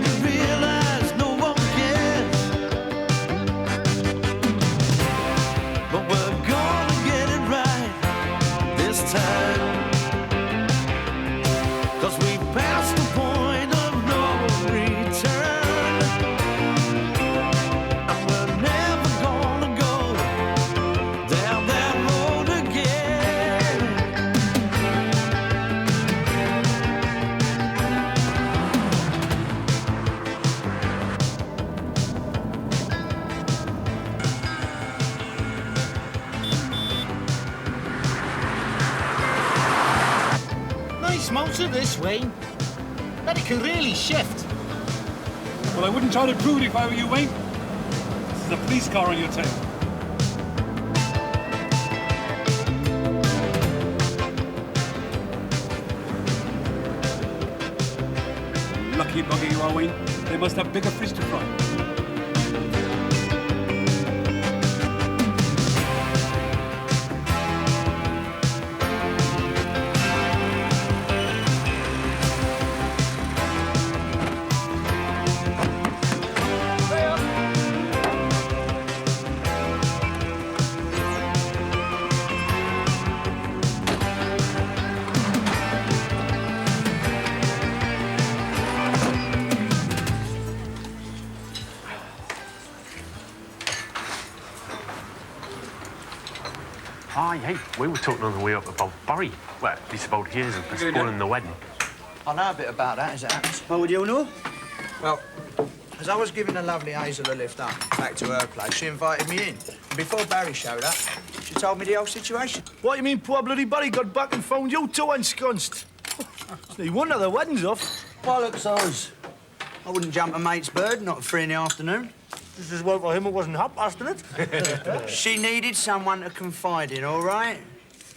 you realize no one cares? But we're gonna get it right this time. 'Cause we passed the point of no return, and we're never gonna go down that road again. Nice motor this, Wayne. But it can really shift. Well, I wouldn't try to prove it if I were you, Wayne. This is a police car on your tail. Lucky bugger you are, Wayne. They must have bigger fish to fry. Hi, hey, we were talking on the way up about Barry. Well, it's about his and postponing the wedding. I know a bit about that, as it happens. What would you know? Well, as I was giving the lovely Hazel a lift up back to her place, she invited me in. And before Barry showed up, she told me the whole situation. What, you mean poor bloody Barry got back and found you two ensconced? No wonder the wedding's off. Bollocks, Oz. I wouldn't jump a mate's bird, not at 3 in the afternoon. This is well for him, it wasn't half-past, it? She needed someone to confide in, all right?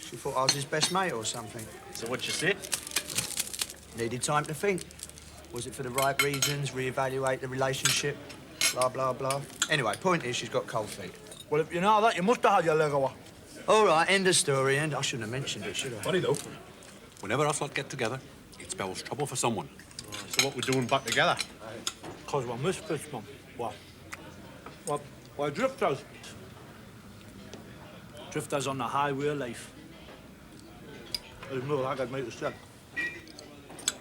She thought I was his best mate or something. So what'd you say? Needed time to think. Was it for the right reasons, reevaluate the relationship, blah, blah, blah. Anyway, point is, she's got cold feet. Well, if you know that, you must have had your leg over. All right, end of story, and I shouldn't have mentioned it, should I? Funny, though. Whenever us lot get together, it spells trouble for someone. So what we're doing back together? 'Cause we're misfits, Mum. Why drifters? Drifters on the highway of life. There's no like I'd make the step.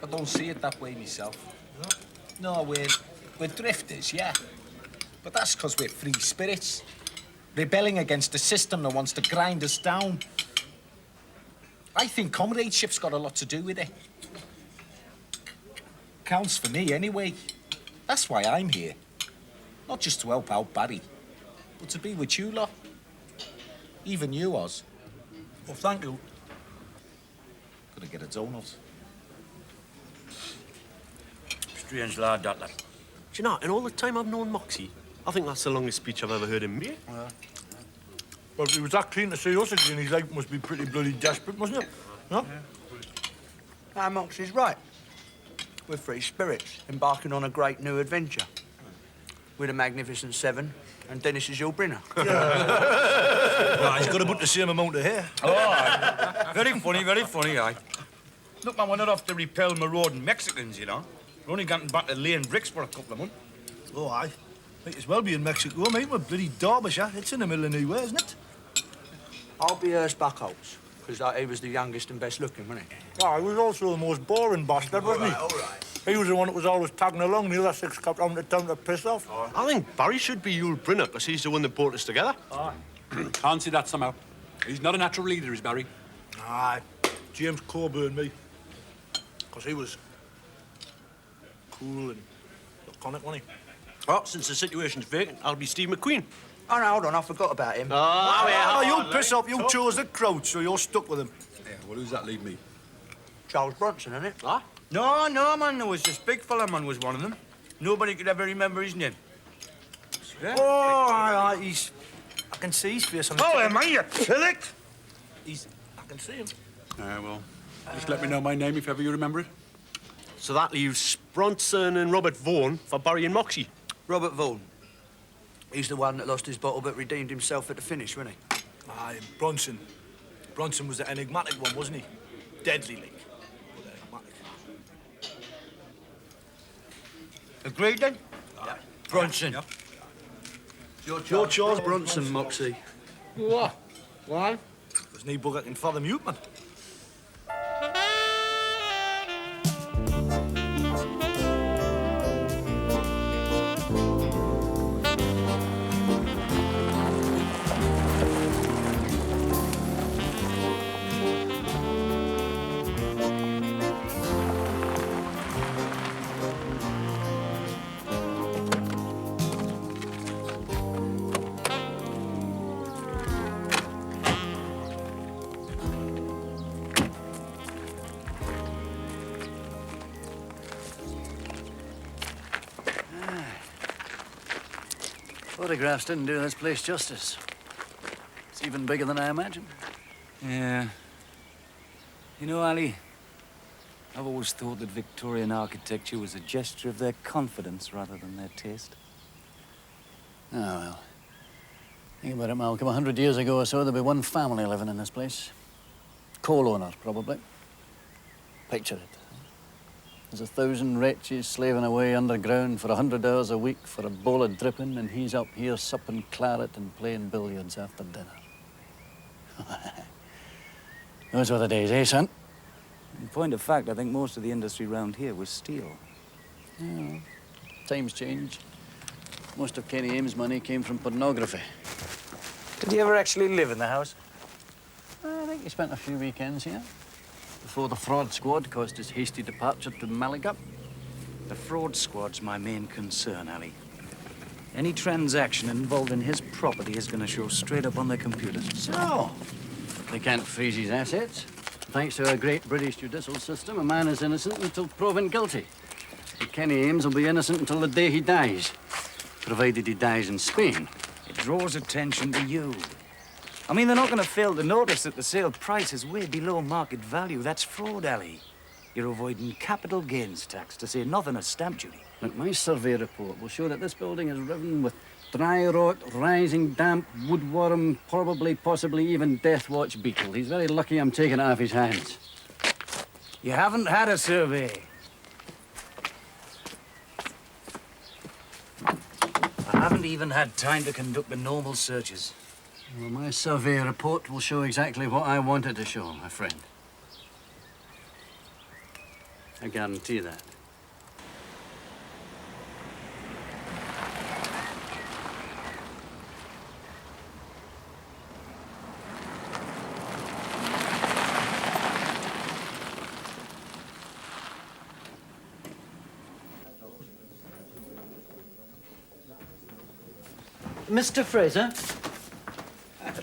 I don't see it that way myself. No, we're drifters, yeah. But that's because we're free spirits. Rebelling against a system that wants to grind us down. I think comradeship's got a lot to do with it. Counts for me, anyway. That's why I'm here. Not just to help out Barry, but to be with you lot. Even you, Oz. Well, thank you. Gonna get a donut. Strange lad, that lad. Do you know, in all the time I've known Moxie, I think that's the longest speech I've ever heard him make. Well, if he was that keen to see us again, his life must be pretty bloody desperate, mustn't it? No? Ah, Moxie's right. We're free spirits, embarking on a great new adventure. We're the Magnificent Seven, and Dennis is your bringer. Well, he's got about the same amount of hair. Oh, aye. Very funny, aye. Look, man, we're not off to repel marauding Mexicans, you know. We're only getting back to laying bricks for a couple of months. Oh, aye. Might as well be in Mexico, mate. We're bloody Derbyshire. It's in the middle of nowhere, isn't it? I'll be Ernst Buckholz, because he was the youngest and best looking, wasn't he? Oh, he was also the most boring bastard, wasn't he? All right. He was the one that was always tagging along. The other six kept round the town to piss off. I think Barry should be your Brinner, because he's the one that brought us together. Can't see that somehow. He's not a natural leader, is Barry. Aye, James Coburn, me. Because he was cool and laconic, wasn't he? Oh, since the situation's vacant, I'll be Steve McQueen. Oh, no, hold on, I forgot about him. Oh, you piss off. You chose the crowd, so you're stuck with him. Yeah, well, who's that leave me? Charles Bronson, isn't it? Ah? No, man, there was this big fella, man, was one of them. Nobody could ever remember his name. Yeah. Oh, aye, he's... I can see his face on the... Oh, man, you pillock! I can see him. Well, just let me know my name if ever you remember it. So that leaves Bronson and Robert Vaughan for Barry and Moxie. Robert Vaughan. He's the one that lost his bottle but redeemed himself at the finish, wasn't he? Aye, Bronson. Bronson was the enigmatic one, wasn't he? Deadly, like. But enigmatic. Agreed then? Brunson. Your Charles Bronson, Moxie. What? Why? There's no bugger can fathom you, man. Photographs didn't do this place justice. It's even bigger than I imagined. Yeah. You know, Ali, I've always thought that Victorian architecture was a gesture of their confidence rather than their taste. Oh, well. Think about it, Malcolm. 100 years ago or so, there'd be one family living in this place. Coal owner, probably. Picture it. There's 1,000 wretches slaving away underground for 100 hours a week for a bowl of dripping, and he's up here supping claret and playing billiards after dinner. Those were the days, eh, son? In point of fact, I think most of the industry round here was steel. Yeah, times change. Most of Kenny Ames' money came from pornography. Did he ever actually live in the house? I think he spent a few weekends here before the fraud squad caused his hasty departure to Malaga. The fraud squad's my main concern, Ali. Any transaction involving his property is going to show straight up on their computers. So, they can't freeze his assets. Thanks to our great British judicial system, a man is innocent until proven guilty. But Kenny Ames will be innocent until the day he dies, provided he dies in Spain. It draws attention to you. I mean, they're not going to fail to notice that the sale price is way below market value. That's fraud, Ali. You're avoiding capital gains tax, to say nothing of stamp duty. Look, my survey report will show that this building is riven with dry rot, rising damp, woodworm, possibly even death watch beetle. He's very lucky I'm taking it off his hands. You haven't had a survey. I haven't even had time to conduct the normal searches. Well, my survey report will show exactly what I wanted to show, my friend. I guarantee that. Mr. Fraser?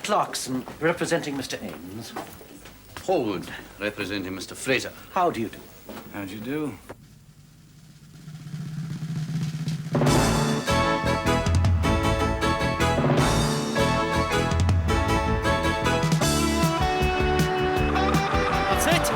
Clarkson, representing Mr. Ames. Holwood, representing Mr. Fraser. How do you do? How'd you do? That's it.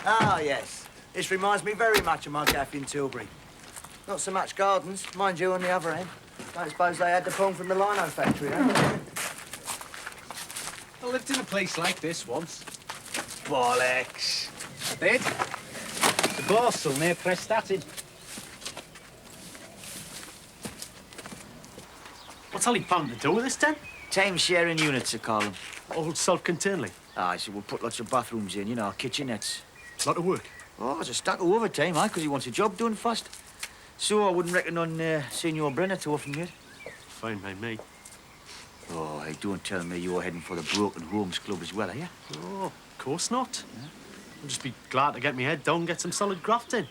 Ah, yes. This reminds me very much of my gaff in Tilbury. Not so much gardens, mind you, on the other end. Don't suppose they had the pong from the lino factory, eh? I lived in a place like this once. Bollocks. I did. The Borstal near Prestatyn. What's Ali planning to do with this, then? Time sharing units, I call them. All self-containedly. Ah, so we'll put lots of bathrooms in, you know, kitchenettes. Lot of work. Oh, there's a stack of overtime, because he wants a job done fast. So I wouldn't reckon on seeing your Brenner too often yet. Fine by me. Oh, hey, don't tell me you're heading for the Broken Homes Club as well, are you? Oh, of course not. Yeah. I'll just be glad to get my head down and get some solid graft in.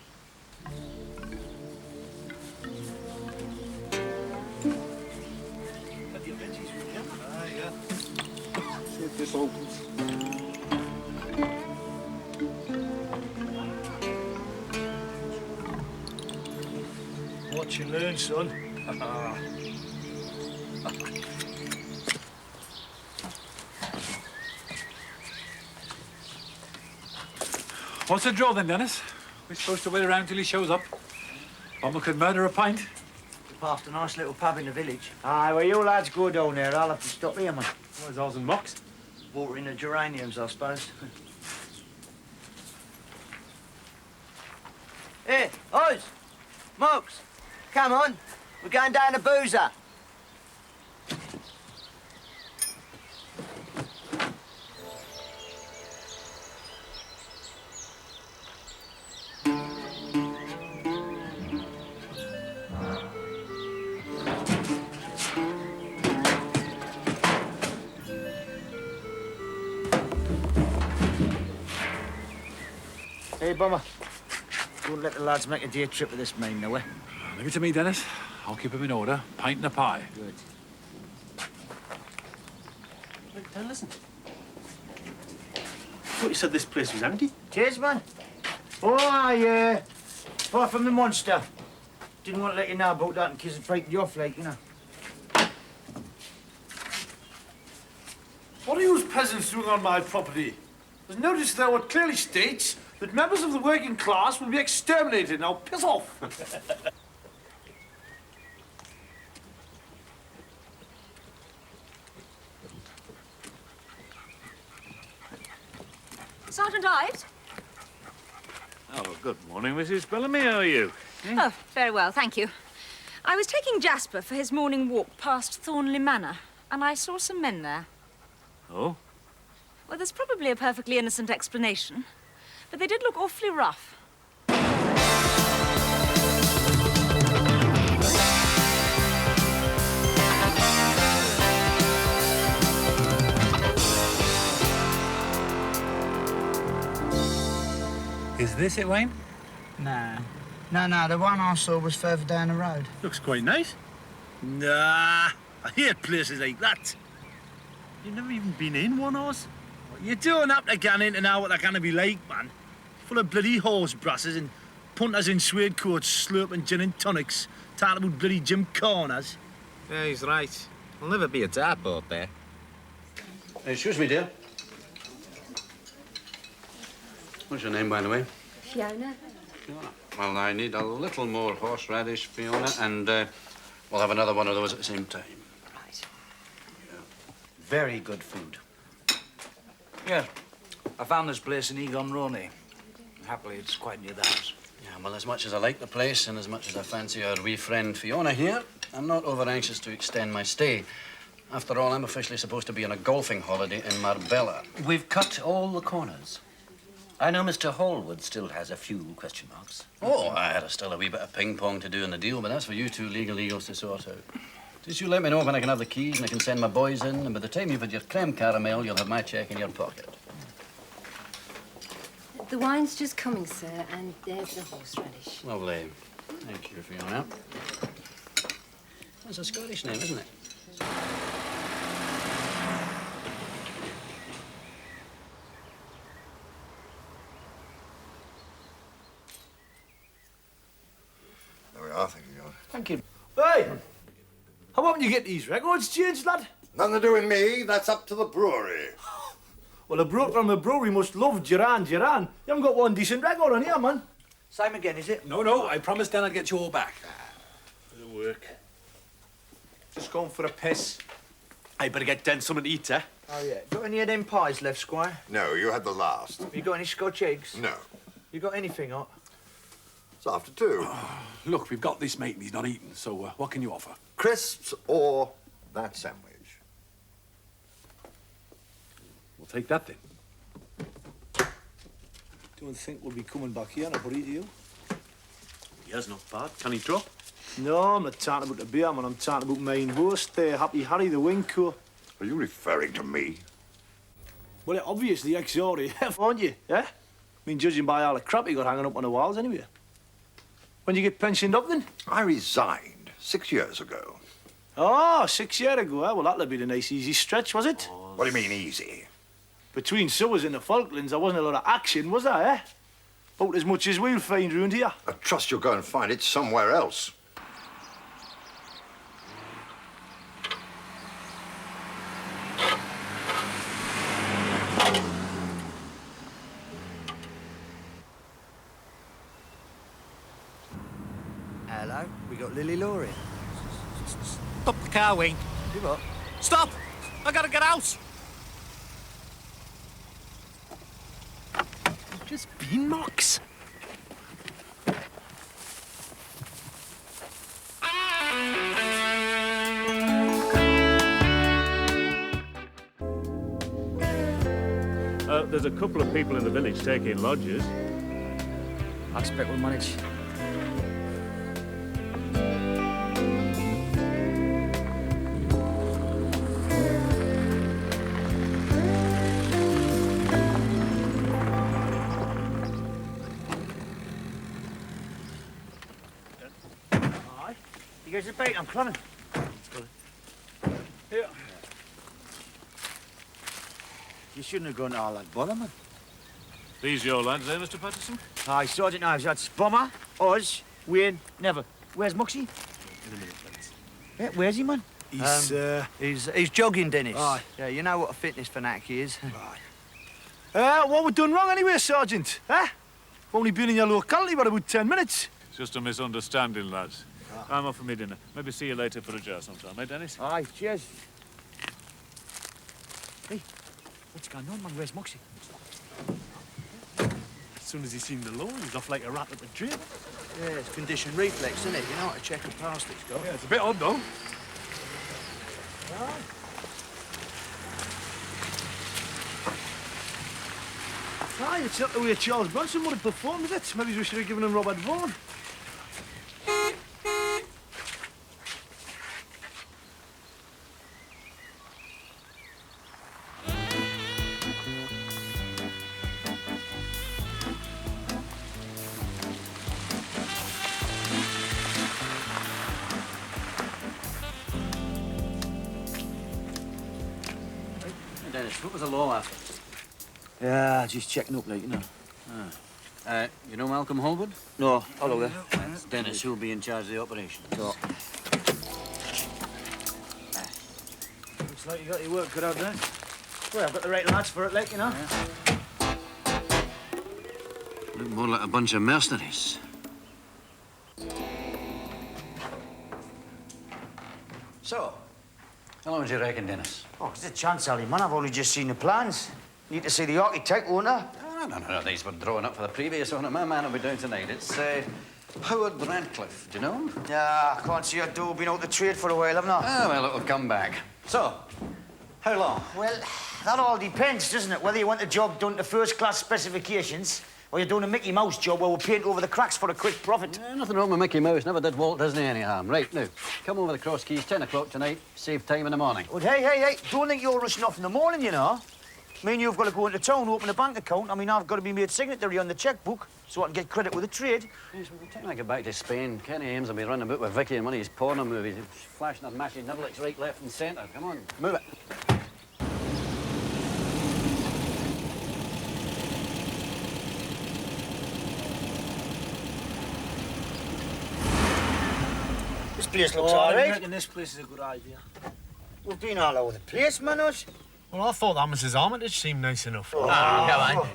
See if this opens. Watch and learn, son. What's the draw then, Dennis? We're supposed to wait around till he shows up. Mama could murder a pint. We passed a nice little pub in the village. Aye, well, you lads go down there. I'll have to stop here, man. Where's ours and Mox? Watering the geraniums, I suppose. Hey, Oz! Mox! Come on. We're going down to Boozer. Hey, Bummer. Don't let the lads make a day trip of this mine, no way. Leave it to me, Dennis. I'll keep him in order. Pint and a pie. Good. Wait, now listen. I thought you said this place was empty. Cheers, man. Oh, yeah. Far from the monster. Didn't want to let you know about that in case it frightened you off, like, you know. What are you peasants doing on my property? There's notice there what clearly states that members of the working class will be exterminated. Now, piss off. Sergeant Ives? Oh, good morning, Mrs. Bellamy. How are you? Oh, very well, thank you. I was taking Jasper for his morning walk past Thornley Manor, and I saw some men there. Oh? Well, there's probably a perfectly innocent explanation, but they did look awfully rough. Is this it, Wayne? Nah. No, the one I saw was further down the road. Looks quite nice. Nah, I hate places like that. You've never even been in one, Oz? You don't have to get into now what they're going to be like, man. Full of bloody horse brasses and punters in suede coats slurping gin and tonics, talking about bloody Jim Corners. Yeah, he's right. There'll never be a dartboard there. Excuse me, dear. What's your name, by the way? Fiona. Fiona. Well, I need a little more horseradish, Fiona, and we'll have another one of those at the same time. Right. Yeah. Very good food. Yeah, I found this place in Egon Roney. Happily, it's quite near the house. Yeah, well, as much as I like the place and as much as I fancy our wee friend Fiona here, I'm not over anxious to extend my stay. After all, I'm officially supposed to be on a golfing holiday in Marbella. We've cut all the corners. I know Mr. Hallwood still has a few question marks. Oh, I had still a wee bit of ping-pong to do in the deal, but that's for you two legal eagles to sort out. Just you let me know when I can have the keys and I can send my boys in, and by the time you've had your creme caramel, you'll have my cheque in your pocket. The wine's just coming, sir, and there's the horseradish. Lovely. Thank you, Fiona. That's a Scottish name, isn't it? There we are, thank you, God. Thank you. Hey! How about when you get these records changed, lad? Nothing to do with me. That's up to the brewery. Well, a bloke from the brewery must love Duran. You haven't got one decent record on here, man. Same again, is it? No, I promised Dan I'd get you all back. It'll work. Just going for a piss. I better get Den something to eat, eh? Oh, yeah. Got any of them pies left, Squire? No, you had the last. You got any Scotch eggs? No. You got anything hot? It's after 2. Look, we've got this mate and he's not eating, so what can you offer? Crisps or that sandwich? We'll take that then. Don't think we'll be coming back here in a hurry, do you? Here's not bad. Can he drop? No, I'm not talking about the beer, man. I'm talking about main host there, Happy Harry the Wing Co. Are you referring to me? Well, you're obviously ex-RAF, aren't you, eh? I mean, judging by all the crap you got hanging up on the walls anyway. When did you get pensioned up, then? I resigned 6 years ago. Oh, 6 years ago, eh? Well, that'll be a nice, easy stretch, was it? What do you mean, easy? Between Suez and the Falklands, there wasn't a lot of action, was there, eh? About as much as we'll find round here. I trust you'll go and find it somewhere else. Hello, we got Lily Law here. Stop the car, Wayne. Do what? Stop! I gotta get out! You've just been Mox. There's a couple of people in the village taking lodges. I expect we'll manage. Aye. You guys are bait, I'm coming. Here. You shouldn't have gone to all that bother, man. These your lads, eh, Mr. Patterson? Aye, Sergeant Ives, that's Bomber, Oz, Wayne, Never. Where's Muxie? In a minute, please. Yeah, where's he, man? He's jogging, Dennis. Aye. Yeah, you know what a fitness fanatic he is. What we done wrong anyway, Sergeant? Eh? Only been in your locality for about 10 minutes. It's just a misunderstanding, lads. I'm off for me dinner. Maybe see you later for a jar sometime, eh, Dennis? Aye, cheers. Hey, what's going on, man? Where's Muxie? As soon as he seen the law, he's off like a rat at the tree. Yeah, it's conditioned reflex, isn't it? You know what a check and past it's got. Yeah, it's a bit odd, though. Aye, it's not the way Charles Bronson would have performed, is it? Maybe we should have given him Robert Vaughan. Dennis, what was the law after? Yeah, just checking up, like, you know. You know Malcolm Holwood? No, hello there. That's Dennis, who'll be in charge of the operation. So. Looks like you got your work cut out there. Well, I've got the right lads for it, like, you know. Yeah. Look more like a bunch of mercenaries. So, how long do you reckon, Dennis? Oh, there's a chance, Ali, man. I've only just seen the plans. Need to see the architect, won't I? No. These were drawn up for the previous owner. My man will be down tonight. It's Howard Radcliffe. Do you know him? Yeah, I can't see a door been out the trade for a while, haven't I? Ah, well, it'll come back. So, how long? Well, that all depends, doesn't it? Whether you want the job done to first-class specifications or you're doing a Mickey Mouse job where we paint over the cracks for a quick profit. Nothing wrong with Mickey Mouse. Never did Walt Disney any harm. Right, now, come over the Cross Keys, 10 o'clock tonight. Save time in the morning. But hey, don't think you're rushing off in the morning, you know. Me and you've got to go into town, open a bank account. I mean, I've got to be made signatory on the checkbook so I can get credit with the trade. Yes, well, by the time I get back to Spain, Kenny Ames will be running about with Vicky and one of his porno movies. He's flashing her mashing nibblets right, left and centre. Come on, move it. This place looks all I right. reckon this place is a good idea. We've been all over the place, man, us. Well, I thought that Mrs. Armitage seemed nice enough. Come on.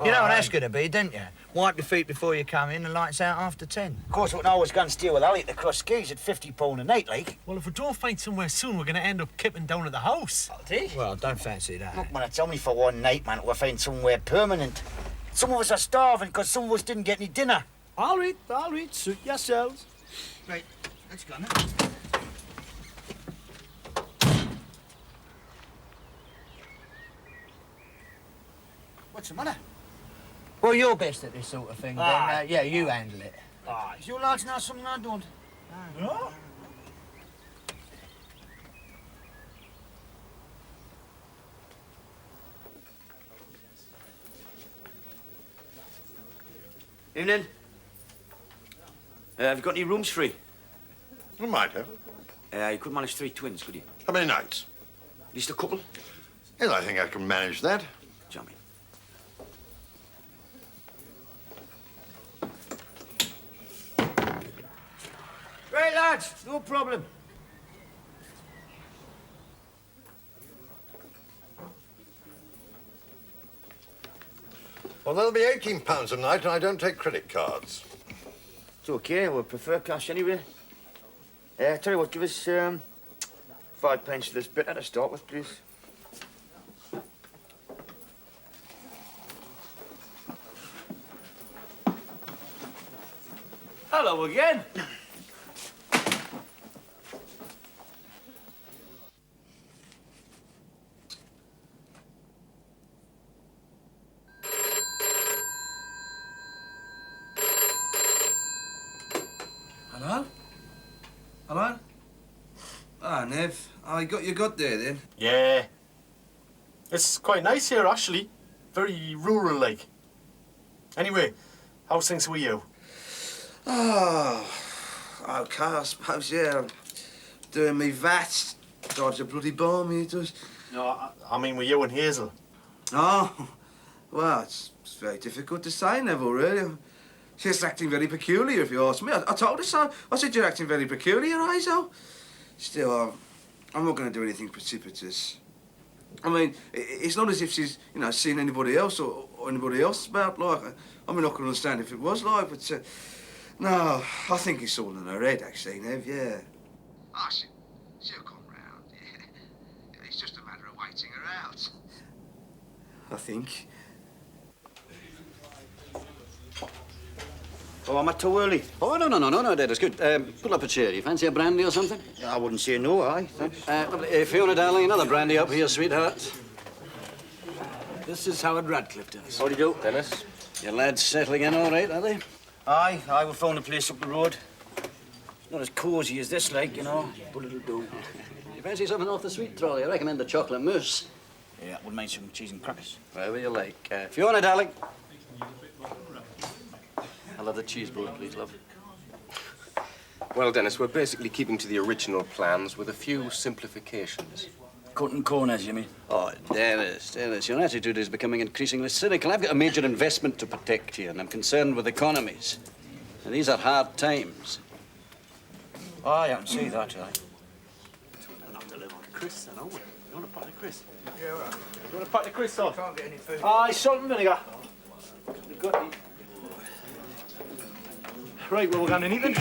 You know what that's going to be, don't you? Wipe your feet before you come in and lights out after 10. Of course, we can always go and steal with Ali at the Cross Keys at £50 a night, like. Well, if we don't find somewhere soon, we're going to end up kipping down at the house. Well, don't fancy that. Look, man, it's only for one night, man. We'll find somewhere permanent. Some of us are starving because some of us didn't get any dinner. I'll read. Suit yourselves. Right, let's go now. What's the matter? Well, you're best at this sort of thing, then. Aye. Yeah, you handle it. Ah, you lads know something I don't. No? Evening. Have you got any rooms free? I might have. You couldn't manage 3 twins, could you? How many nights? At least a couple? Yes, I think I can manage that. Jammy. Right, lads, no problem. Well, there'll be £18 a night, and I don't take credit cards. It's okay, we'll prefer cash anyway. Tell you what, give us 5 pence for this bit to start with, please. Hello again. Hello? Hello? Ah, Nev. Oh, you got there then? Yeah. It's quite nice here, actually. Very rural-like. Anyway, how's things with you? Oh, okay, I suppose, yeah. I'm doing me VAT. Drives a bloody balmy, it does. No, I mean with you and Hazel. Oh, well, it's very difficult to say, Neville, really. She's acting very peculiar, if you ask me. I told her so. I said, you're acting very peculiar, Hazel. Still, I'm not going to do anything precipitous. I mean, it's not as if she's, you know, seen anybody else or anybody else about, like. I mean, I can understand if it was like, but, no, I think it's all in her head, actually, Nev, yeah. Oh, she'll come round, yeah. It's just a matter of waiting her out. I think. Oh, am I too early? Oh, no, Dad, it's good. Pull up a chair. You fancy a brandy or something? I wouldn't say no, aye, thanks. Lovely. Fiona, darling, another brandy up here, sweetheart. This is Howard Radcliffe, Dennis. How do you do, Dennis? Your lads settling in all right, are they? Aye, we found a place up the road. It's not as cosy as this, like, you know, but it'll do. You fancy something off the sweet trolley? I recommend the chocolate mousse. Yeah, wouldn't mind some cheese and crackers. Whatever you like. Fiona, darling. I'll have the cheese board, please, love. Well, Dennis, we're basically keeping to the original plans with a few simplifications. Cutting corners, you mean? Oh, Dennis, your attitude is becoming increasingly cynical. I've got a major investment to protect here, and I'm concerned with economies. And these are hard times. Aye, I can see that, aye. We'll have to live on Chris, then, aren't we? You want a pot of Chris? Yeah, all right. You want a pot of Chris, on? Can't get any food. Aye, salt and vinegar. We've got the... Right, well, we're going to eat then.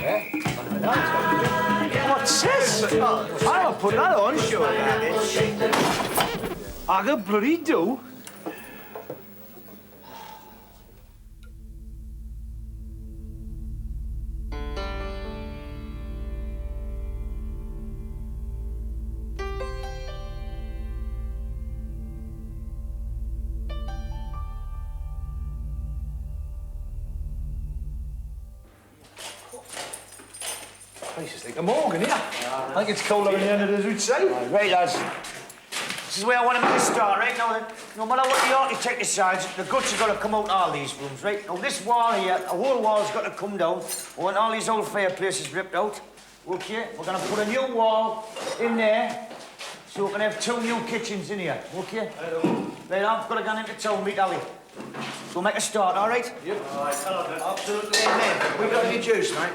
Yeah? What's this? I'll put that on. Sure about it. I could bloody do. It's like a morgan, yeah. I think it's colder than the end of the route side. Right, lads. This is where I want to start, right? Now, no matter what the architect decides, the guts have got to come out all these rooms, right? Now, this wall here, the whole wall's got to come down. I want all these old fireplaces ripped out. Okay? We're going to put a new wall in there, so we can have 2 new kitchens in here. Okay? Right, I've got to go into town, meet Ali. So make a start, all right? Yep. All right, absolutely. Amen. We got any juice, mate?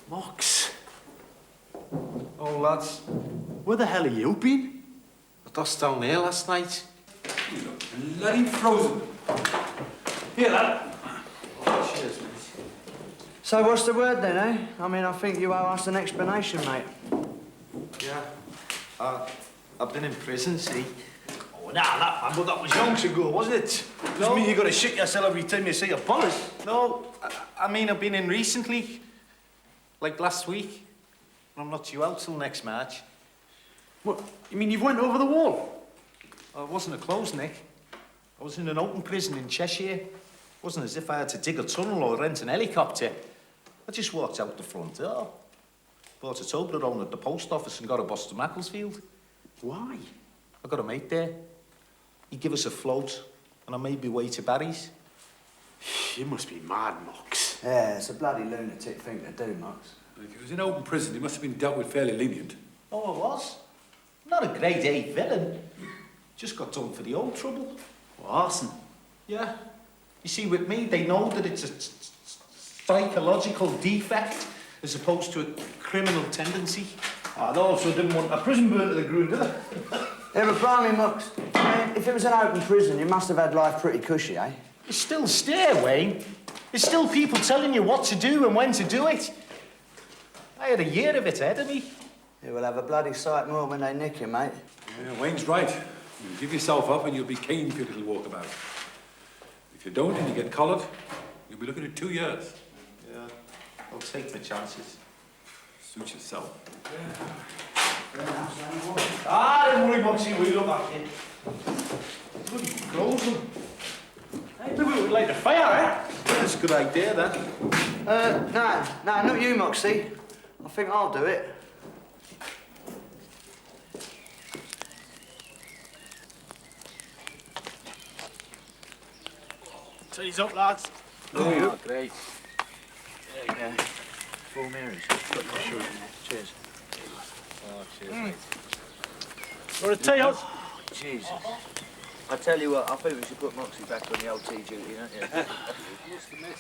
Mox. Oh, lads. Where the hell have you been? I was down there last night. Bloody frozen. Here, lad. Cheers, mate. So what's the word then, eh? I mean, I think you owe us an explanation, mate. Yeah. I've been in prison, see? Oh, nah, but that was yonks ago, wasn't it? Doesn't mean you got to shit yourself every time you see a police. No, I mean, I've been in recently. Like last week. I'm not due out till next March. What? You mean you've went over the wall? Oh, it wasn't a closed, Nick. I was in an open prison in Cheshire. It wasn't as if I had to dig a tunnel or rent an helicopter. I just walked out the front door. Bought a Toblerone at the post office and got a bus to Macclesfield. Why? I got a mate there. He gave us a float, and I made my way to Barry's. You must be mad, Mox. Yeah, it's a bloody lunatic thing to do, Mox. If he was in open prison, he must have been dealt with fairly lenient. Oh, I was. Not a grade A villain. Just got done for the old trouble. Arson? Yeah. You see, with me, they know that it's a psychological defect as opposed to a criminal tendency. I also didn't want a prison burn to the ground, did I? Yeah, but blimey, Mox, I mean, if it was an open prison, you must have had life pretty cushy, eh? You still stare, Wayne. There's still people telling you what to do and when to do it. I had a year of it ahead of me. You will have a bloody sight more when they nick you, mate. Yeah, Wayne's right. You give yourself up and you'll be caned for your little walkabout. If you don't and you get collared, you'll be looking at 2 years. Yeah, I'll take my chances. Suit yourself. Don't worry, Moxie, we look after you. Bloody close them. Hey, maybe we would light a fire, eh? That's a good idea, that. No, not you, Moxie. I think I'll do it. Tease up, lads. Oh, great. There you go. 4 Marys. Cheers. Oh, cheers, mate. Want a tea, Oz? Oh, Jesus. I tell you what, I think we should put Moxie back on the old tea duty, don't you?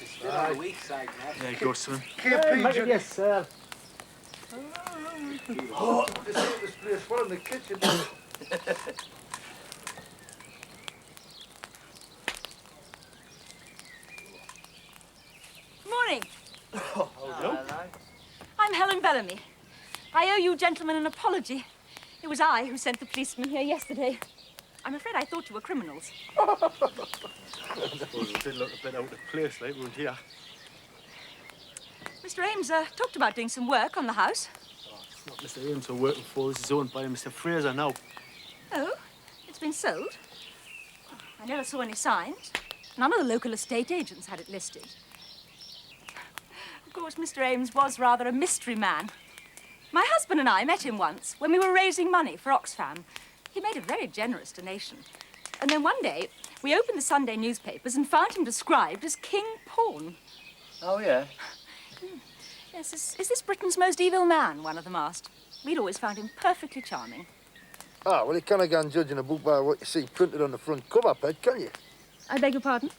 Still on the weak side now. Yeah, good, son. Yes, sir. Oh, the safest place for in the kitchen. Morning. Hello. I'm Helen Bellamy. I owe you gentlemen an apology. It was I who sent the policeman here yesterday. I'm afraid I thought you were criminals. Well, it did look a bit out of place, like, weren't here. Mr. Ames talked about doing some work on the house. Oh, it's not Mr. Ames we're working for. This is owned by Mr. Fraser now. Oh, it's been sold? I never saw any signs. None of the local estate agents had it listed. Of course, Mr. Ames was rather a mystery man. My husband and I met him once when we were raising money for Oxfam. He made a very generous donation. And then one day, we opened the Sunday newspapers and found him described as King Pawn. Oh, yeah? Yes, is this Britain's most evil man, one of them asked. We'd always found him perfectly charming. Ah, well, you can't go and judging a book by what you see printed on the front cover, Pet, can you? I beg your pardon?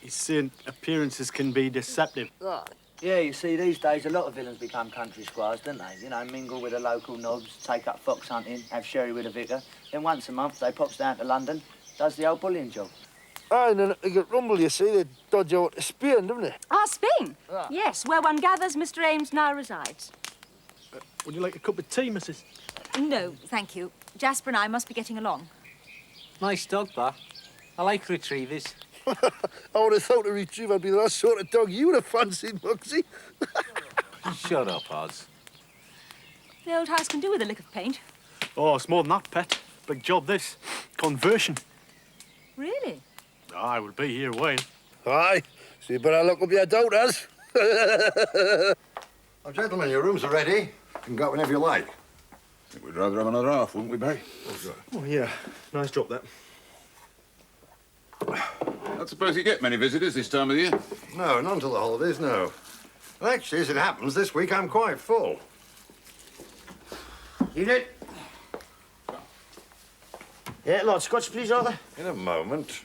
He's saying appearances can be deceptive. Ah. Yeah, you see, these days a lot of villains become country squires, don't they? You know, mingle with the local nobs, take up fox hunting, have sherry with a vicar. Then once a month they pops down to London, does the old bullion job. Aye, and then they get rumble, you see, they dodge out to Spain, don't they? Ah, Spain? Ah. Yes, where one gathers Mr. Ames now resides. Would you like a cup of tea, missus? No, thank you. Jasper and I must be getting along. Nice dog, that. I like retrievers. I would have thought a retriever would be the last sort of dog you would have fancied, Moxie. Shut up, Oz. The old house can do with a lick of paint. Oh, it's more than that, Pet. Big job, this. Conversion. Really? I will be here a while. Aye, so you better look up your doubters. Oh, gentlemen, your rooms are ready. You can go whenever you like. I think we'd rather have another half, wouldn't we, Barry? Oh, yeah. Nice drop, that. I don't suppose you get many visitors this time of the year? No, not until the holidays, no. Well, actually, as it happens, this week I'm quite full. Unit. Yeah, Lord Scotch, please, Arthur. In a moment.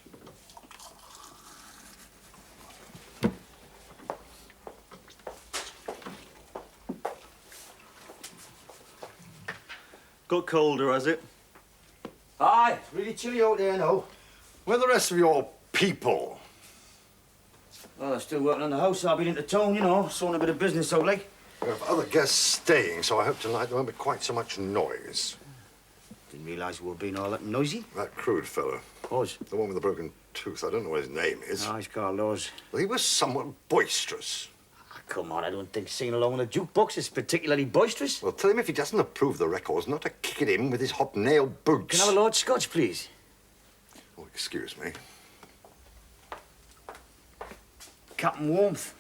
Got colder, has it? Aye, it's really chilly out there now. Where are the rest of your people? Well, they're still working on the house. I've been into town, you know, sorting a bit of business out, like. We have other guests staying, so I hope tonight there won't be quite so much noise. Didn't realise we were being all that noisy. That crude fella. Oz? The one with the broken tooth. I don't know what his name is. Oh, he's called Oz. Well, he was somewhat boisterous. Come on, I don't think singing along with a jukebox is particularly boisterous. Well, tell him if he doesn't approve the records, not to kick at him with his hobnail boots. Can I have a Lord Scotch, please? Oh, excuse me. Captain Warmth.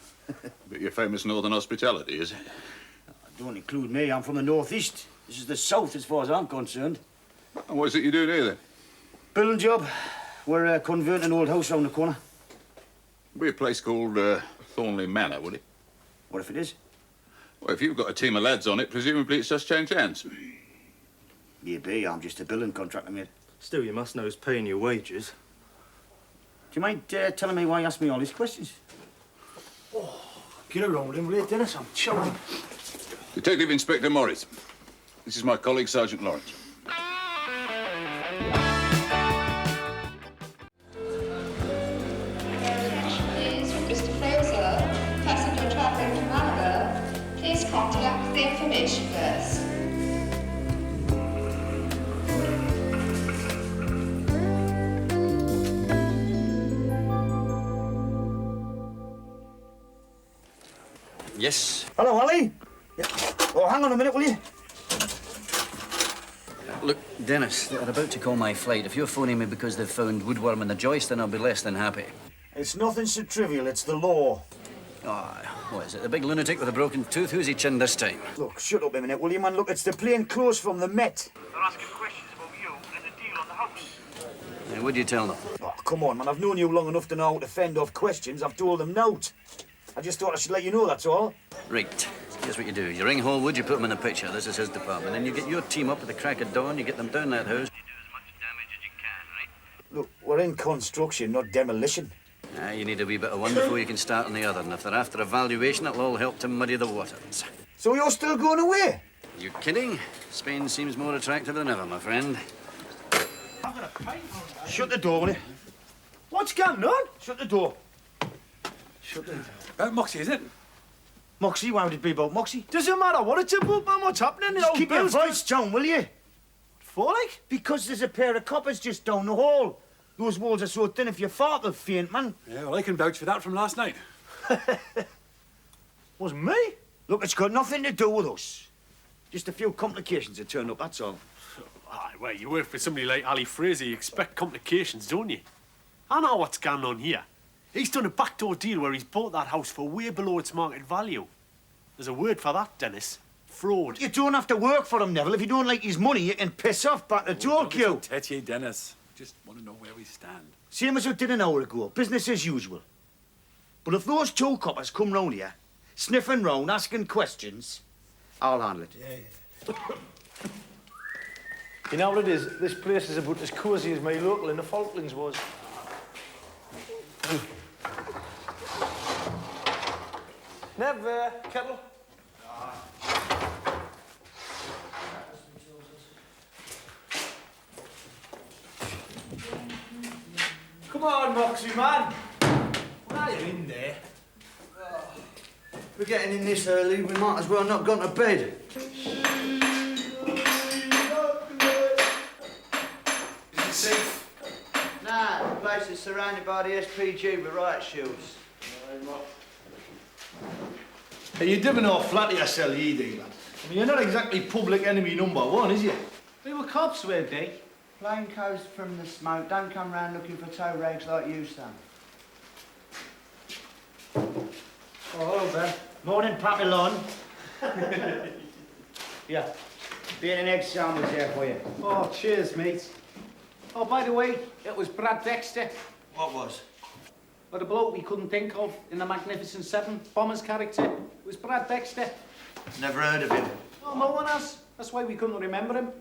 But your famous northern hospitality, is it? Don't include me. I'm from the northeast. This is the south, as far as I'm concerned. And what is it you do here, then? Building job. We're converting an old house round the corner. Be a place called Thornley Manor, would it? What if it is? Well, if you've got a team of lads on it, presumably it's just changed hands. Maybe. I'm just a building contractor, mate. Still, you must know who's paying your wages. Do you mind telling me why you asked me all these questions? Oh, get around him, will you, Dennis? I'm chowing. Detective Inspector Morris. This is my colleague, Sergeant Lawrence. Mr. Fraser, passenger traveling to Malaga, please contact the information desk. Yes? Hello, Ollie. Yeah. Oh, hang on a minute, will you? Look, Dennis, they're about to call my flight. If you're phoning me because they've found woodworm in the joist, then I'll be less than happy. It's nothing so trivial. It's the law. What is it? The big lunatic with a broken tooth? Who's he chinned this time? Look, shut up a minute, will you, man? Look, it's the plain clothes from the Met. They're asking questions about you and the deal on the house. Now, what'd you tell them? Oh, come on, man. I've known you long enough to know how to fend off questions. I've told them nout. I just thought I should let you know, that's all. Right. Here's what you do. You ring Hallwood, you put him in the picture. This is his department. Then you get your team up at the crack of dawn, you get them down that house. Look, we're in construction, not demolition. You need a wee bit of one before you can start on the other. And if they're after a valuation, it'll all help to muddy the waters. So you're still going away? You kidding? Spain seems more attractive than ever, my friend. Shut the door, will you? What's going on? Shut the door. Shut the door. About Moxie, is it? Moxie? Why would it be about Moxie? Doesn't matter what it's about, man. What's happening? Just keep your voice down, will you? For, like? Because there's a pair of coppers just down the hall. Those walls are so thin if you fart, they'll faint, man. Yeah, well, I can vouch for that from last night. Wasn't me? Look, it's got nothing to do with us. Just a few complications that turned up, that's all. Aye, well, you work for somebody like Ali Fraser, you expect complications, don't you? I know what's going on here. He's done a backdoor deal where he's bought that house for way below its market value. There's a word for that, Dennis. Fraud. You don't have to work for him, Neville. If you don't like his money, you can piss off back the door queue. Tete, Dennis. Just want to know where we stand. Same as we did an hour ago. Business as usual. But if those two coppers come round here, sniffing round, asking questions, I'll handle it. Yeah. You know what it is? This place is about as cosy as my local in the Falklands was. Never, kettle. Come on, Moxie, man. Why are you in there? We're getting in this early, we might as well not gone to bed. Is it safe? Nah, the place is surrounded by the SPG with riot shields. Hey, you're dipping off flat yourself, you dealer. I mean, you're not exactly public enemy #1, is you? We were cops, weren't they? Plain coast from the smoke. Don't come round looking for tow rags like you, son. Oh, hello, Ben. Morning, Papillon. Yeah. Being an egg sandwich there for you. Oh, cheers, mate. Oh, by the way, it was Brad Dexter. What was? Well, the bloke we couldn't think of in the Magnificent Seven, Bomber's character. It was Brad Dexter. Never heard of him. Oh, no one has. That's why we couldn't remember him.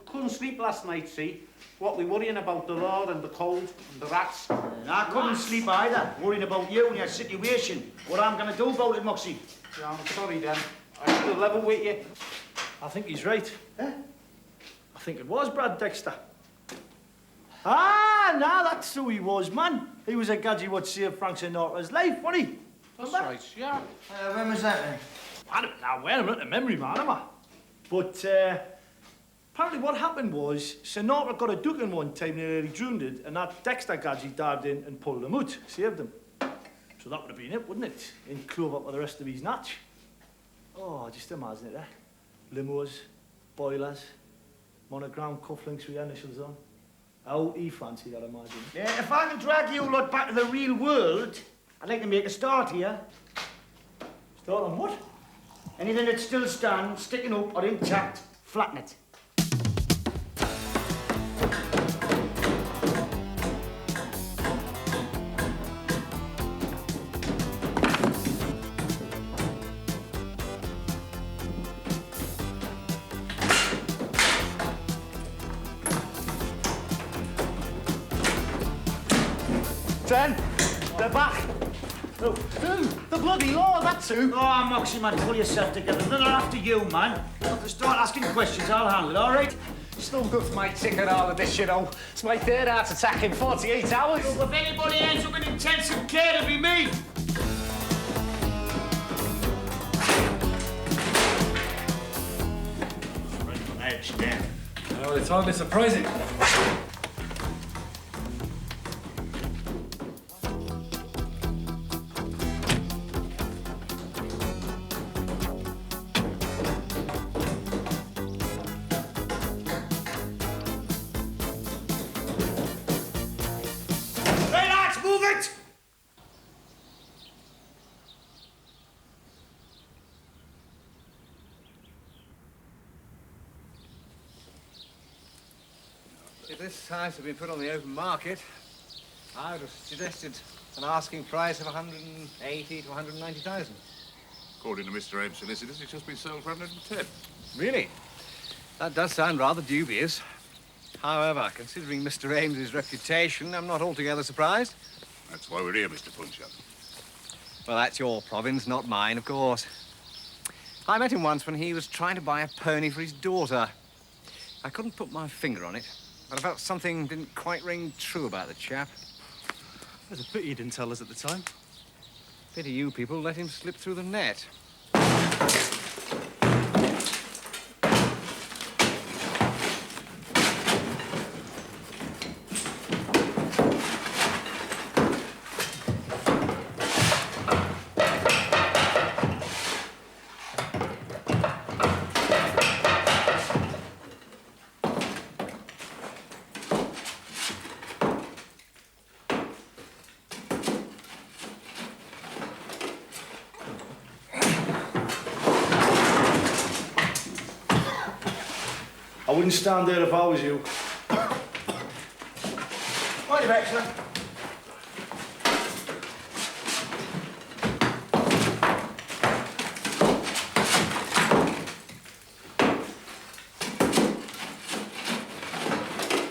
Couldn't sleep last night, see? What we worrying about the Lord and the cold and the rats. And I couldn't sleep either, worrying about you and your situation. What I'm going to do about it, Moxie. Yeah, I'm sorry, Dan. I should have level with you. I think he's right. Huh? I think it was Brad Dexter. Ah, nah, that's who he was, man. He was a gadget what saved Frank Sinatra's life, wasn't he? That's Remember? right, yeah. When was that then? I don't know, well, I'm not a memory man, am I? But, Apparently what happened was Sinatra got a ducking one time nearly drowned it, and that Dexter gadget dived in and pulled him out, saved him. So that would have been it, wouldn't it? In clove up with the rest of his natch. Oh, just imagine it, eh? Limos, boilers, monogram cufflinks with initials on. How he fancied that, imagine. Yeah, if I can drag you lot back to the real world, I'd like to make a start here. Start on what? Anything that still stands, sticking up or intact, flatten it. Ten, they're back. Oh, two, the bloody law, that's two. Oh, Moxie, man, pull yourself together. They're not after you, man. If they start asking questions, I'll handle it, all right? Still good for my ticket, all of this, you know. It's my third heart attack in 48 hours. Well, if anybody ends up in intensive care, it'll be me. Right on edge there. Well, it's hardly surprising. Hey, lads, move it! If this house had been put on the open market, I would have suggested an asking price of 180 to 190,000. According to Mr. Ames' solicitors, it's just been sold for 110. Really? That does sound rather dubious. However, considering Mr. Ames's reputation, I'm not altogether surprised. That's why we're here, Mr. Punchard. Well, that's your province, not mine, of course. I met him once when he was trying to buy a pony for his daughter. I couldn't put my finger on it, but I felt something didn't quite ring true about the chap. It's a pity you didn't tell us at the time. Pity you people let him slip through the net. I wouldn't stand there if I was you. Right, Bexler.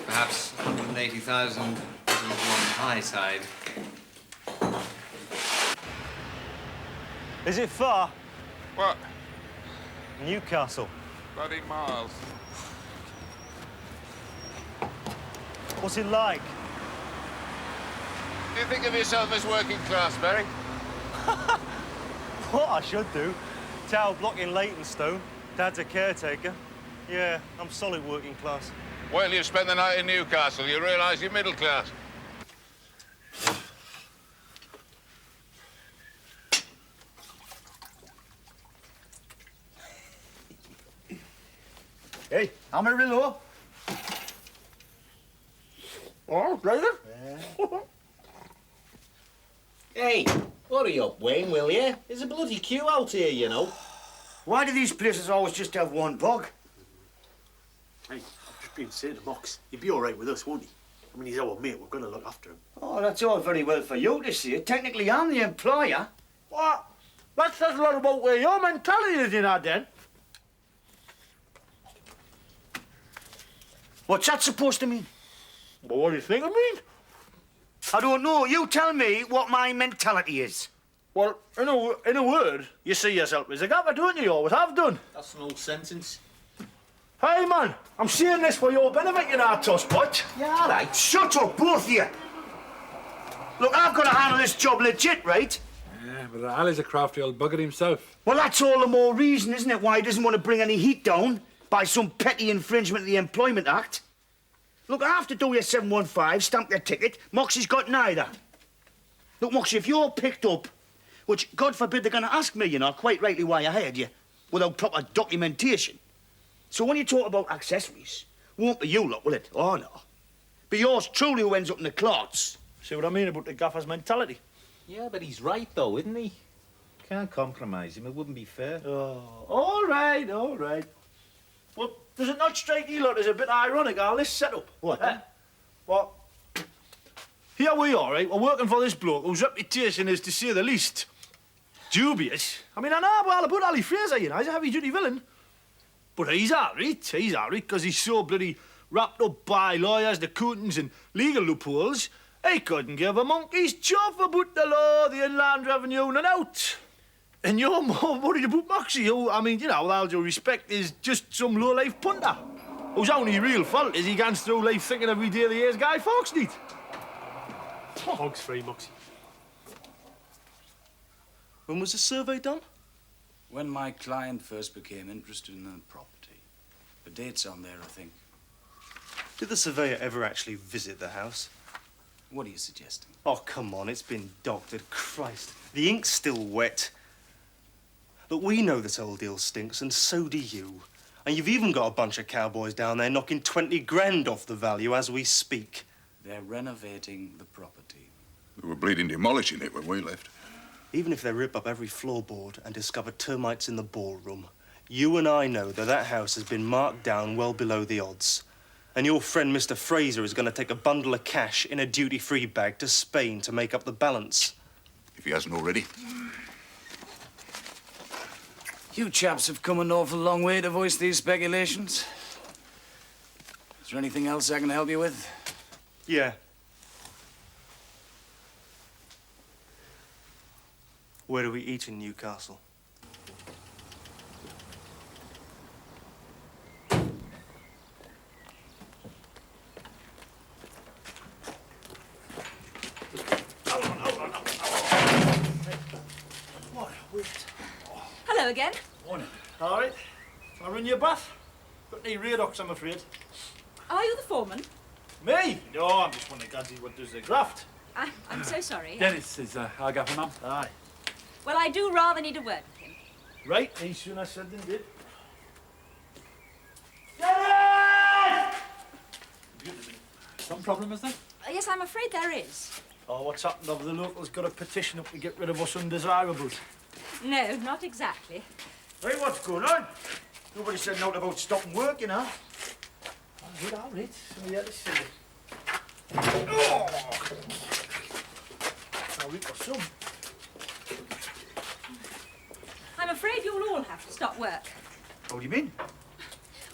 Perhaps 180,000 on the high side. Is it far? What? Newcastle. Bloody miles. What's it like? Do you think of yourself as working class, Barry? What I should do? Tower block in Leytonstone. Dad's a caretaker. Yeah, I'm solid working class. Well, you spend the night in Newcastle, you realise you're middle class. Hey, Amarillo. Oh, brother? Hey, hurry up, Wayne, will you? There's a bloody queue out here, you know. Why do these places always just have one bog? Hey, I've just been saying to Mox, he'd be all right with us, won't he? I mean, he's our mate, we're going to look after him. Oh, that's all very well for you to say. Technically, I'm the employer. What? That says a lot about where your mentality is in that, then. What's that supposed to mean? Well, what do you think it means? I don't know. You tell me what my mentality is. Well, in a word, you see yourself as a gaffer, don't you? You always have done. That's an old sentence. Hey, man, I'm saying this for your benefit, you know, tosspot. Yeah, all right. Shut up, both of you. Look, I've got to handle this job legit, right? Yeah, but Ali's a crafty old bugger himself. Well, that's all the more reason, isn't it, why he doesn't want to bring any heat down? by some petty infringement of the Employment Act. Look, after do your 715, stamp your ticket, Moxie's got neither. Look, Moxie, if you're picked up, which, God forbid, they're going to ask me, you know, quite rightly why I hired you, without proper documentation. So when you talk about accessories, won't be you lot, will it? Oh, no. Be yours truly who ends up in the clots. See what I mean about the gaffer's mentality? Yeah, but he's right, though, isn't he? Can't compromise him. It wouldn't be fair. Oh, all right, all right. Well, does it not strike you lot as a bit ironic, all this setup? What? Well, here we are, right? We're working for this bloke whose reputation is, to say the least, dubious. I mean, I know well about Ali Fraser, you know. He's a heavy-duty villain. But he's all right. He's all right, because he's so bloody wrapped up by lawyers, the accountants and legal loopholes, he couldn't give a monkey's chuff about the law, the Inland Revenue, and out. And you're more worried about Moxie, who, I mean, you know, with all due respect, is just some low-life punter, whose only real fault is he gets through life thinking every day the year's Guy Fawkes need. Hogs free, Moxie. When was the survey done? When my client first became interested in the property. The date's on there, I think. Did the surveyor ever actually visit the house? What are you suggesting? Oh, come on, it's been doctored. Christ, the ink's still wet. Look, we know this old deal stinks, and so do you. And you've even got a bunch of cowboys down there knocking 20 grand off the value as we speak. They're renovating the property. We were bleeding demolishing it when we left. Even if they rip up every floorboard and discover termites in the ballroom, you and I know that that house has been marked down well below the odds. And your friend Mr. Fraser is going to take a bundle of cash in a duty-free bag to Spain to make up the balance. If he hasn't already. You chaps have come an awful long way to voice these speculations. Is there anything else I can help you with? Yeah. Where do we eat in Newcastle? What a wait. Hello again. Morning. All right. Can I run your bath? Got any redox, I'm afraid. Are you the foreman? Me? No, I'm just one of the gadgets what does the graft. I'm so sorry. Dennis is our gaffer, ma'am. Aye. Well, I do rather need a word with him. Right, he sooner said than did. Some problem, is there? Yes, I'm afraid there is. Oh, what's happened over the locals got a petition up to get rid of us undesirables. No, not exactly. Hey, what's going on? Nobody said nothing about stopping work, you know. All right. So, yeah, let's see. Now, we've got some. I'm afraid you'll all have to stop work. What do you mean?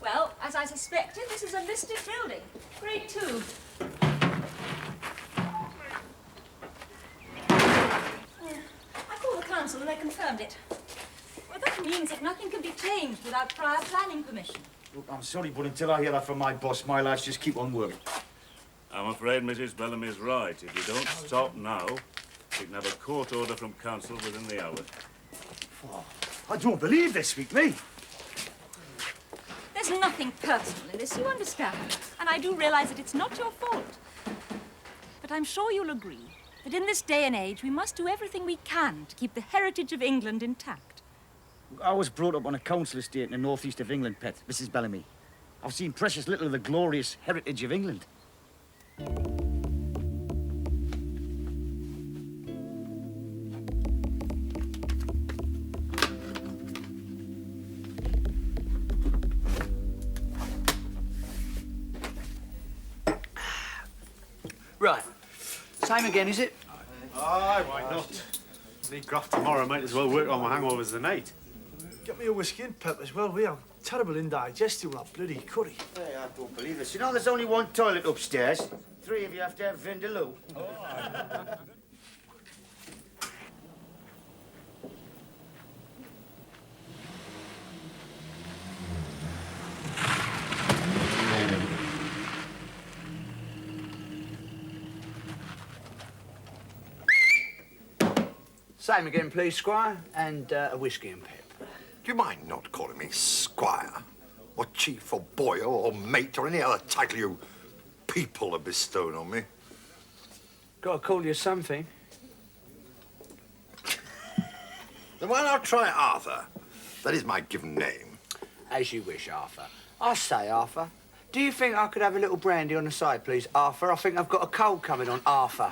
Well, as I suspected, this is a listed building. Grade 2. I called the council and they confirmed it. Well, that means that nothing can be changed without prior planning permission. Look, I'm sorry, but until I hear that from my boss, my lads just keep on working. I'm afraid Mrs. Bellamy's right. If you don't stop now, you can have a court order from council within the hour. Oh, I don't believe this, sweet me. There's nothing personal in this, you understand. And I do realize that it's not your fault. But I'm sure you'll agree that in this day and age, we must do everything we can to keep the heritage of England intact. I was brought up on a council estate in the northeast of England, Pet, Mrs. Bellamy. I've seen precious little of the glorious heritage of England. Right. Time again, is it? Aye, why not? Need graft tomorrow, might as well work on my hangovers tonight. Get me a whiskey and pep as well. We have terrible indigestion with that bloody curry. Hey, I don't believe this. You know, there's only one toilet upstairs. 3 of you have to have Vindaloo. Same again, please, Squire, and a whiskey and pep. Do you mind not calling me Squire? or chief, or boy, or mate, or any other title you people have bestowed on me. Got to call you something. Then why not try Arthur? That is my given name. As you wish, Arthur. I say, Arthur, do you think I could have a little brandy on the side, please, Arthur? I think I've got a cold coming on, Arthur.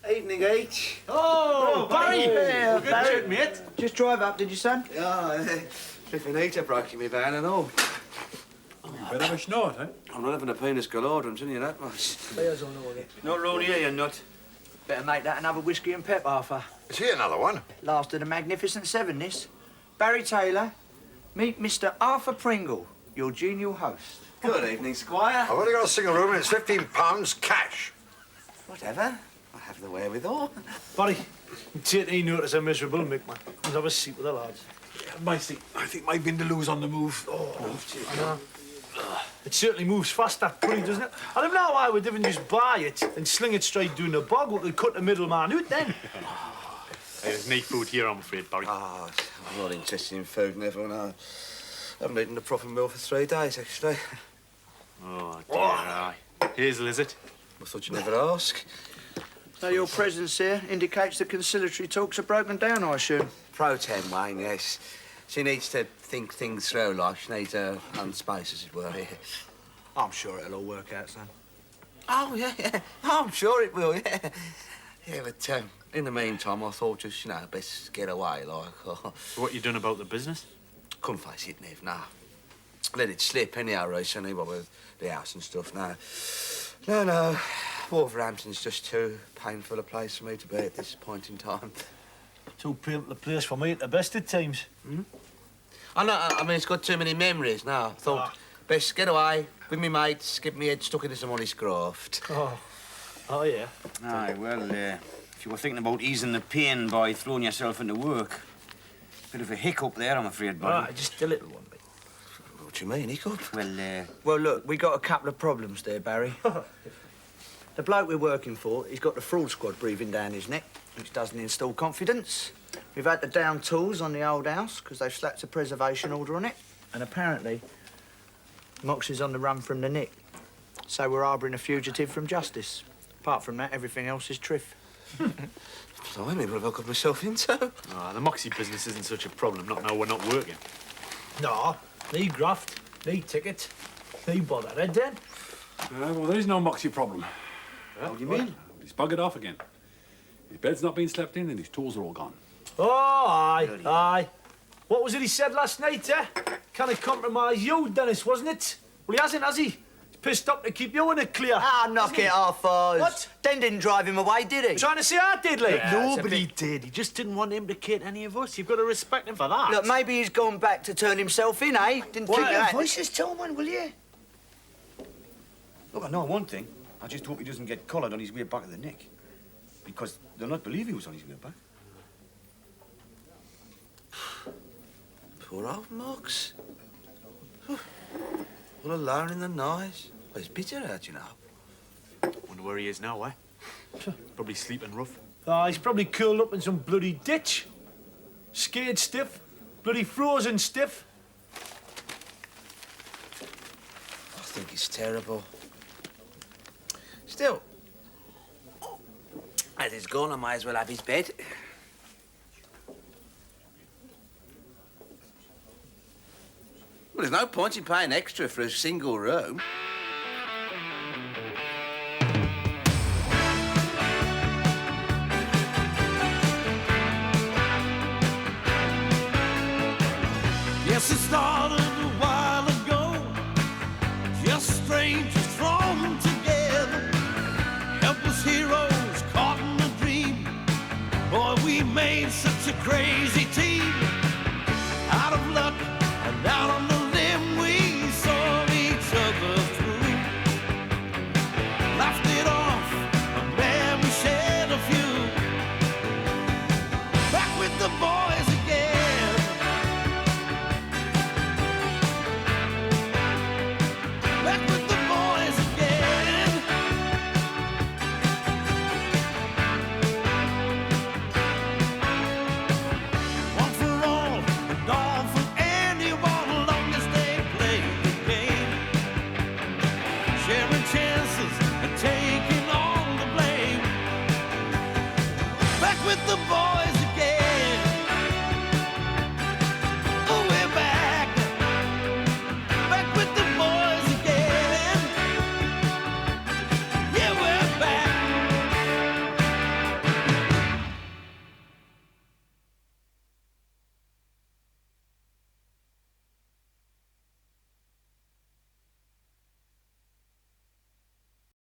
Evening, H. Oh, Barry! Yeah, Good Barry. chat, mate. Just drive up, did you, son? Yeah, flipping heater broke in my van and all. You better have a snort, eh? I'm not having a penis galore, I'm telling you that much. Beers on all it. Not round here, you nut. Better make that another whiskey and pep, Arthur. Is he another one? Last of the Magnificent Seven, this. Barry Taylor, meet Mr. Arthur Pringle, your genial host. Good evening, Squire. I've only got a single room and it's £15 cash. Whatever. I have the wherewithal. Barry, take any notice how miserable Mick, man. Let's have a seat with the lads. My seat. I think my Vindaloo's on the move. Oh, I know. It certainly moves fast, that pulley, doesn't it? I don't know why we didn't just buy it and sling it straight down the bog. We could cut the middleman out then. Hey, there's no food here, I'm afraid, Barry. I'm not interested in food, never, no. I haven't eaten a proper meal for 3 days, actually. Oh, dear, aye. Hazel, is it? I thought you'd never ask. So your presence here indicates the conciliatory talks are broken down, I assume? Pro tem, Wayne, yes. She needs to think things through, like she needs her own space, as it were. I'm sure it'll all work out, son. Oh, yeah. I'm sure it will, yeah. Yeah, but in the meantime, I thought just, you know, best get away, like. So what you done about the business? Couldn't face it, Nev, nah. Let it slip anyhow recently, what with the house and stuff, no. No. Wolverhampton's just too painful a place for me to be at this point in time. Too painful a place for me at the best of times. I know, I mean, it's got too many memories now. I thought, best get away with me mates, get me head stuck into some honest graft. Oh, yeah. Aye, well, if you were thinking about easing the pain by throwing yourself into work, bit of a hiccup there, I'm afraid, buddy. Just a little one, mate. What do you mean, hiccup? Well, look, we got a couple of problems there, Barry. The bloke we're working for, he's got the fraud squad breathing down his neck, which doesn't instill confidence. We've had to down tools on the old house because they've slapped a preservation order on it. And apparently, Moxie's on the run from the nick. So we're harbouring a fugitive from justice. Apart from that, everything else is triff. Blimey, what have I got myself into? The Moxie business isn't such a problem, not now we're not working. No, need graft, need ticket, need bother, eh, then? Well, there is no Moxie problem. What do you mean? He's buggered off again. His bed's not being slept in and his tools are all gone. Oh, aye. What was it he said last night, eh? Kind of compromise you, Dennis, wasn't it? Well, he hasn't, has he? He's pissed up to keep you in the clear. Knock it off, Oz. What? Den didn't drive him away, did he? Trying to say I did, like. Nobody did. He just didn't want to implicate any of us. You've got to respect him for that. Look, maybe he's gone back to turn himself in, eh? Didn't think of that. Voices, Tillman, will you? Look, I know one thing. I just hope he doesn't get collared on his way back to the nick. Because they'll not believe he was on his way back. Poor old Mox. All alone in the night. Well, he's bitter out, you know. Wonder where he is now, eh? Probably sleeping rough. He's probably curled up in some bloody ditch. Scared stiff. Bloody frozen stiff. I think it's terrible. Still, as he's gone, I might as well have his bed. Well, there's no point in paying extra for a single room. Yes, it started a while ago. Just strangers thrown together. Helpless heroes caught in a dream. Boy, we made such a crazy team. Out of luck and out on the limb, we saw each other through. Laughed it off, and man, we shared a few. Back with the boys again. Back with the boys again. One for the ball.